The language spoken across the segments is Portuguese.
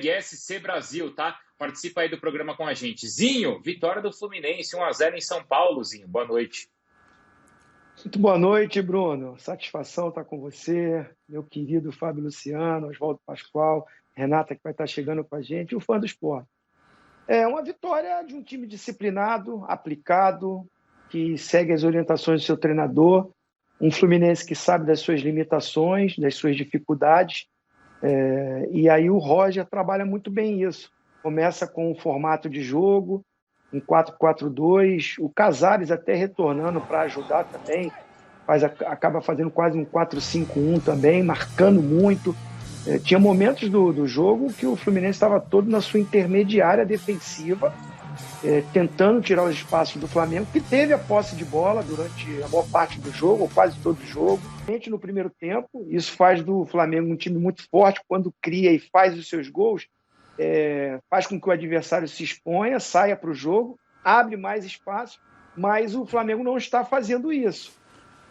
hashtag SC Brasil, tá? Participa aí do programa com a gente. Zinho, vitória do Fluminense, 1-0 em São Paulo, Zinho. Boa noite. Muito boa noite, Bruno. Satisfação estar com você, meu querido Fábio Luciano, Oswaldo Pascoal, Renata, que vai estar chegando com a gente, e o fã do esporte. É uma vitória de um time disciplinado, aplicado, que segue as orientações do seu treinador, um Fluminense que sabe das suas limitações, das suas dificuldades, e aí o Roger trabalha muito bem isso. Começa com o formato de jogo, um 4-4-2, o Casares até retornando para ajudar também, acaba fazendo quase um 4-5-1 também, marcando muito. Tinha momentos do jogo que o Fluminense estava todo na sua intermediária defensiva, tentando tirar os espaços do Flamengo, que teve a posse de bola durante a maior parte do jogo, ou quase todo o jogo. No primeiro tempo, isso faz do Flamengo um time muito forte, quando cria e faz os seus gols, faz com que o adversário se exponha, saia para o jogo, abre mais espaço, mas o Flamengo não está fazendo isso.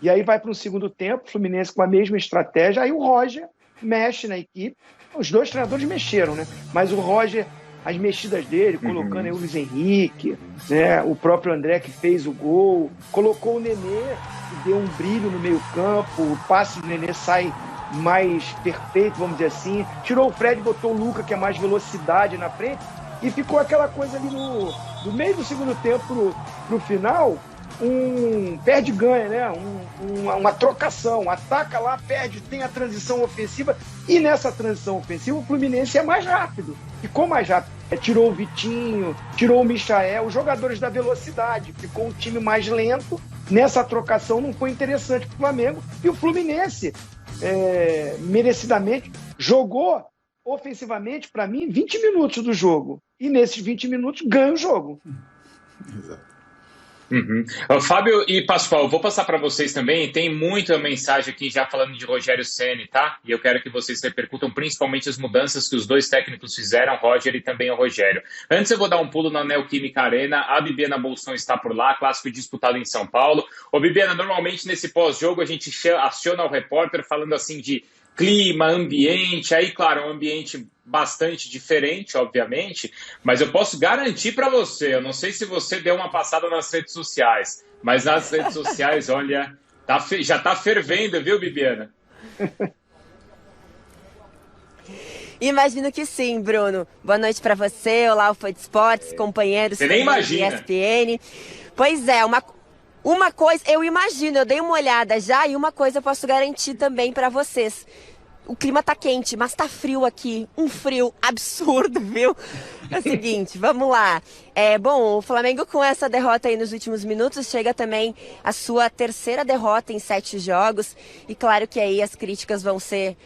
E aí vai para um segundo tempo, o Fluminense com a mesma estratégia, aí o Roger mexe na equipe, os dois treinadores mexeram, né? Mas o Roger, as mexidas dele, colocando aí o Luiz Henrique, né? O próprio André que fez o gol, colocou o Nenê, que deu um brilho no meio campo, o passe do Nenê sai mais perfeito, vamos dizer assim, tirou o Fred, botou o Luca, que é mais velocidade na frente, e ficou aquela coisa ali no meio do segundo tempo pro final, perde-ganha, né? Uma trocação, ataca lá, perde, tem a transição ofensiva, e nessa transição ofensiva o Fluminense é mais rápido, ficou mais rápido. Tirou o Vitinho, tirou o Michael, os jogadores da velocidade, ficou um time mais lento, nessa trocação não foi interessante para o Flamengo, e o Fluminense merecidamente jogou ofensivamente, para mim, 20 minutos do jogo, e nesses 20 minutos ganha o jogo. Exato. Fábio e Pascoal, vou passar para vocês também. Tem muita mensagem aqui já falando de Rogério Ceni, tá? E eu quero que vocês repercutam principalmente as mudanças que os dois técnicos fizeram, Roger e também o Rogério. Antes eu vou dar um pulo na Neoquímica Arena. A Bibiana Bolson está por lá, clássico disputado em São Paulo. Ô Bibiana, normalmente nesse pós-jogo a gente aciona o repórter falando assim de clima, ambiente, aí claro, um ambiente bastante diferente, obviamente, mas eu posso garantir para você, eu não sei se você deu uma passada nas redes sociais, mas nas redes sociais, olha, já tá fervendo, viu, Bibiana? Imagino que sim, Bruno. Boa noite para você, olá, o Fã de Esportes, companheiros você nem imagina. Da ESPN. Pois é, uma coisa, eu imagino, eu dei uma olhada já, e uma coisa eu posso garantir também para vocês. O clima tá quente, mas tá frio aqui. Um frio absurdo, viu? É o seguinte, vamos lá. Bom, o Flamengo com essa derrota aí nos últimos minutos chega também a sua terceira derrota em 7 jogos. E claro que aí as críticas vão ser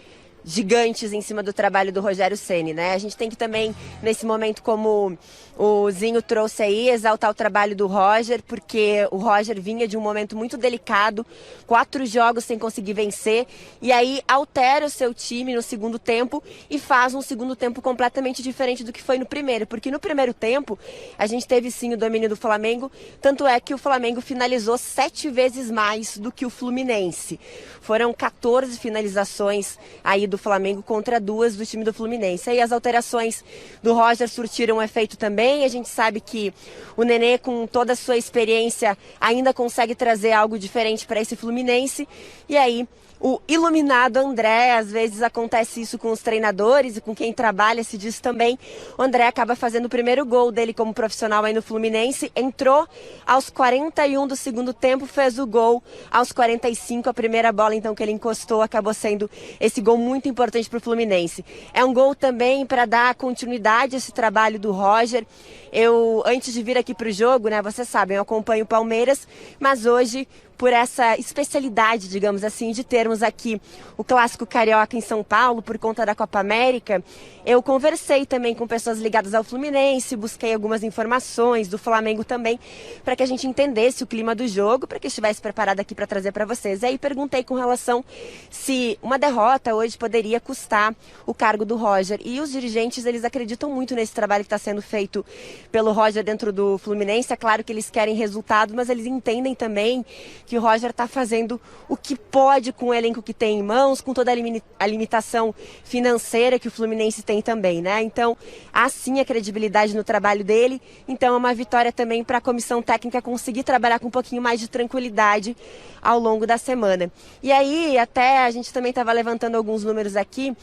gigantes em cima do trabalho do Rogério Ceni, né? A gente tem que também, nesse momento, como o Zinho trouxe aí, exaltar o trabalho do Roger, porque o Roger vinha de um momento muito delicado, 4 jogos sem conseguir vencer, e aí altera o seu time no segundo tempo e faz um segundo tempo completamente diferente do que foi no primeiro, porque no primeiro tempo a gente teve sim o domínio do Flamengo, tanto é que o Flamengo finalizou 7 vezes mais do que o Fluminense. Foram 14 finalizações aí do Flamengo contra 2 do time do Fluminense. Aí as alterações do Roger surtiram um efeito também. A gente sabe que o Nenê, com toda a sua experiência, ainda consegue trazer algo diferente para esse Fluminense. E aí o iluminado André, às vezes acontece isso com os treinadores e com quem trabalha, se diz também. O André acaba fazendo o primeiro gol dele como profissional aí no Fluminense, entrou aos 41 do segundo tempo, fez o gol aos 45, a primeira bola então que ele encostou acabou sendo esse gol muito importante para o Fluminense. É um gol também para dar continuidade a esse trabalho do Roger. Eu, antes de vir aqui para o jogo, né, vocês sabem, eu acompanho o Palmeiras, mas hoje, por essa especialidade, digamos assim, de termos aqui o Clássico Carioca em São Paulo, por conta da Copa América, eu conversei também com pessoas ligadas ao Fluminense, busquei algumas informações do Flamengo também, para que a gente entendesse o clima do jogo, para que estivesse preparado aqui para trazer para vocês. E aí perguntei com relação se uma derrota hoje poderia custar o cargo do Roger. E os dirigentes, eles acreditam muito nesse trabalho que está sendo feito pelo Roger dentro do Fluminense. É claro que eles querem resultado, mas eles entendem também que o Roger está fazendo o que pode com o elenco que tem em mãos, com toda a limitação financeira que o Fluminense tem também, né? Então, há sim a credibilidade no trabalho dele. Então, é uma vitória também para a comissão técnica conseguir trabalhar com um pouquinho mais de tranquilidade ao longo da semana. E aí, até a gente também estava levantando alguns números aqui,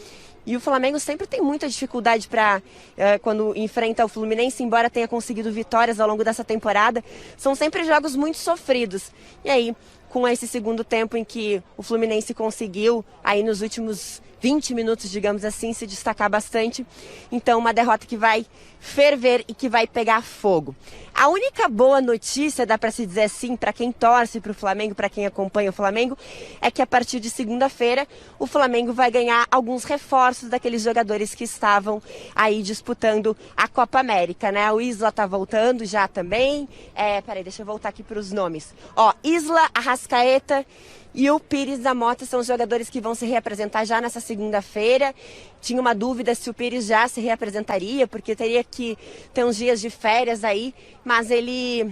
e o Flamengo sempre tem muita dificuldade para quando enfrenta o Fluminense, embora tenha conseguido vitórias ao longo dessa temporada, são sempre jogos muito sofridos. E aí, com esse segundo tempo em que o Fluminense conseguiu, aí nos últimos 20 minutos, digamos assim, se destacar bastante. Então, uma derrota que vai ferver e que vai pegar fogo. A única boa notícia, dá para se dizer assim, para quem torce para o Flamengo, para quem acompanha o Flamengo, é que a partir de segunda-feira o Flamengo vai ganhar alguns reforços daqueles jogadores que estavam aí disputando a Copa América, né? O Isla tá voltando já também. Peraí, deixa eu voltar aqui para os nomes. Isla, Arrascaeta e o Pires da Mota são os jogadores que vão se reapresentar já nessa segunda-feira. Tinha uma dúvida se o Pires já se reapresentaria, porque teria que ter uns dias de férias aí, mas ele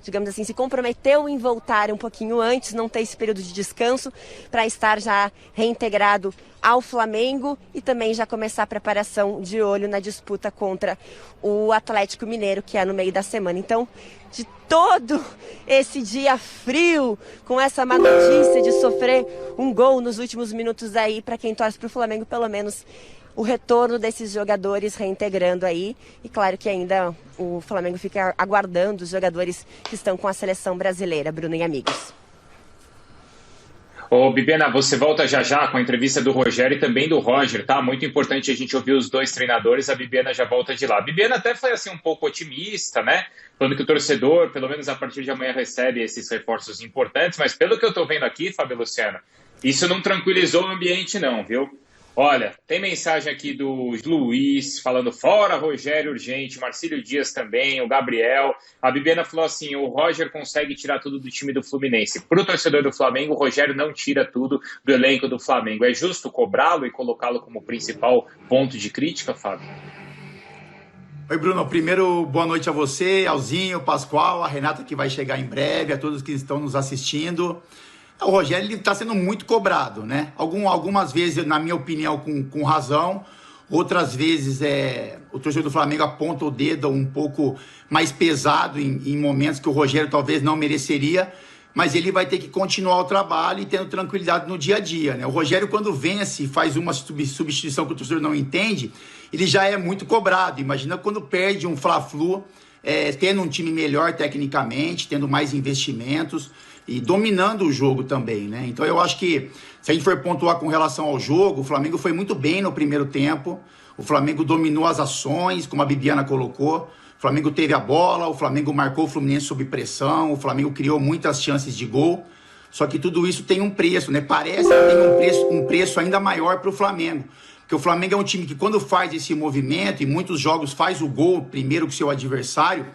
digamos assim, se comprometeu em voltar um pouquinho antes, não ter esse período de descanso, para estar já reintegrado ao Flamengo e também já começar a preparação de olho na disputa contra o Atlético Mineiro, que é no meio da semana. Então, de todo esse dia frio, com essa má notícia de sofrer um gol nos últimos minutos aí, para quem torce para o Flamengo, pelo menos o retorno desses jogadores reintegrando aí. E claro que ainda o Flamengo fica aguardando os jogadores que estão com a seleção brasileira, Bruno e amigos. Ô, Bibena, você volta já com a entrevista do Rogério e também do Roger, tá? Muito importante a gente ouvir os dois treinadores, a Bibena já volta de lá. A Bibena até foi assim um pouco otimista, né? Falando que o torcedor, pelo menos a partir de amanhã, recebe esses reforços importantes, mas pelo que eu tô vendo aqui, Fábio Luciano, isso não tranquilizou o ambiente não, viu? Olha, tem mensagem aqui do Luiz falando fora Rogério urgente, Marcílio Dias também, o Gabriel. A Bibiana falou assim, o Roger consegue tirar tudo do time do Fluminense. Para o torcedor do Flamengo, o Rogério não tira tudo do elenco do Flamengo. É justo cobrá-lo e colocá-lo como principal ponto de crítica, Fábio? Oi, Bruno. Primeiro, boa noite a você, Alzinho, Pascoal, a Renata que vai chegar em breve, a todos que estão nos assistindo. O Rogério está sendo muito cobrado, né? Algumas vezes, na minha opinião, com razão. Outras vezes, o torcedor do Flamengo aponta o dedo um pouco mais pesado em momentos que o Rogério talvez não mereceria. Mas ele vai ter que continuar o trabalho e tendo tranquilidade no dia a dia, né? O Rogério, quando vence e faz uma substituição que o torcedor não entende, ele já é muito cobrado. Imagina quando perde um Fla-Flu, tendo um time melhor tecnicamente, tendo mais investimentos e dominando o jogo também, né? Então eu acho que, se a gente for pontuar com relação ao jogo, o Flamengo foi muito bem no primeiro tempo, o Flamengo dominou as ações, como a Bibiana colocou, o Flamengo teve a bola, o Flamengo marcou o Fluminense sob pressão, o Flamengo criou muitas chances de gol, só que tudo isso tem um preço, né? Parece que tem um preço ainda maior para o Flamengo, porque o Flamengo é um time que quando faz esse movimento, e muitos jogos faz o gol primeiro que o seu adversário,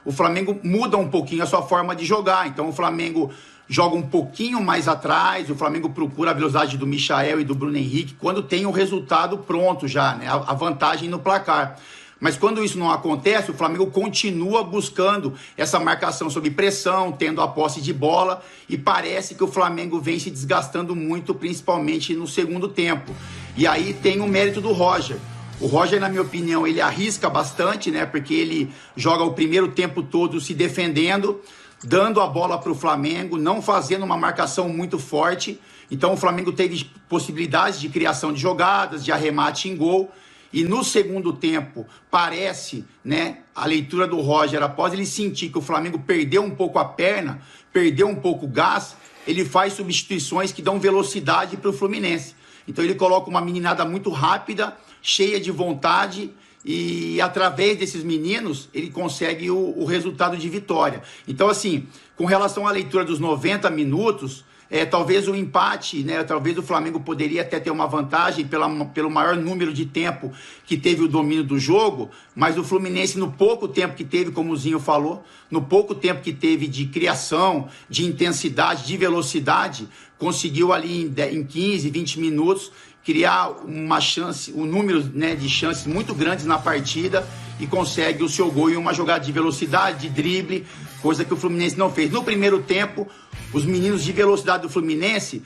o Flamengo muda um pouquinho a sua forma de jogar. Então o Flamengo joga um pouquinho mais atrás, o Flamengo procura a velocidade do Michael e do Bruno Henrique quando tem o resultado pronto já, né? A vantagem no placar. Mas quando isso não acontece, o Flamengo continua buscando essa marcação sob pressão, tendo a posse de bola, e parece que o Flamengo vem se desgastando muito, principalmente no segundo tempo. E aí tem o mérito do Roger. O Roger, na minha opinião, ele arrisca bastante, né? Porque ele joga o primeiro tempo todo se defendendo, dando a bola para o Flamengo, não fazendo uma marcação muito forte. Então o Flamengo teve possibilidades de criação de jogadas, de arremate em gol. E no segundo tempo, parece, né, a leitura do Roger, após ele sentir que o Flamengo perdeu um pouco a perna, perdeu um pouco o gás, ele faz substituições que dão velocidade para o Fluminense. Então ele coloca uma meninada muito rápida, cheia de vontade, e através desses meninos ele consegue o resultado de vitória. Então, assim, com relação à leitura dos 90 minutos, talvez o empate, né, talvez o Flamengo poderia até ter uma vantagem pelo maior número de tempo que teve o domínio do jogo, mas o Fluminense, no pouco tempo que teve, como o Zinho falou, no pouco tempo que teve de criação, de intensidade, de velocidade, conseguiu ali em 15, 20 minutos criar uma chance, um número, né, de chances muito grandes na partida e consegue o seu gol em uma jogada de velocidade, de drible, coisa que o Fluminense não fez. No primeiro tempo, os meninos de velocidade do Fluminense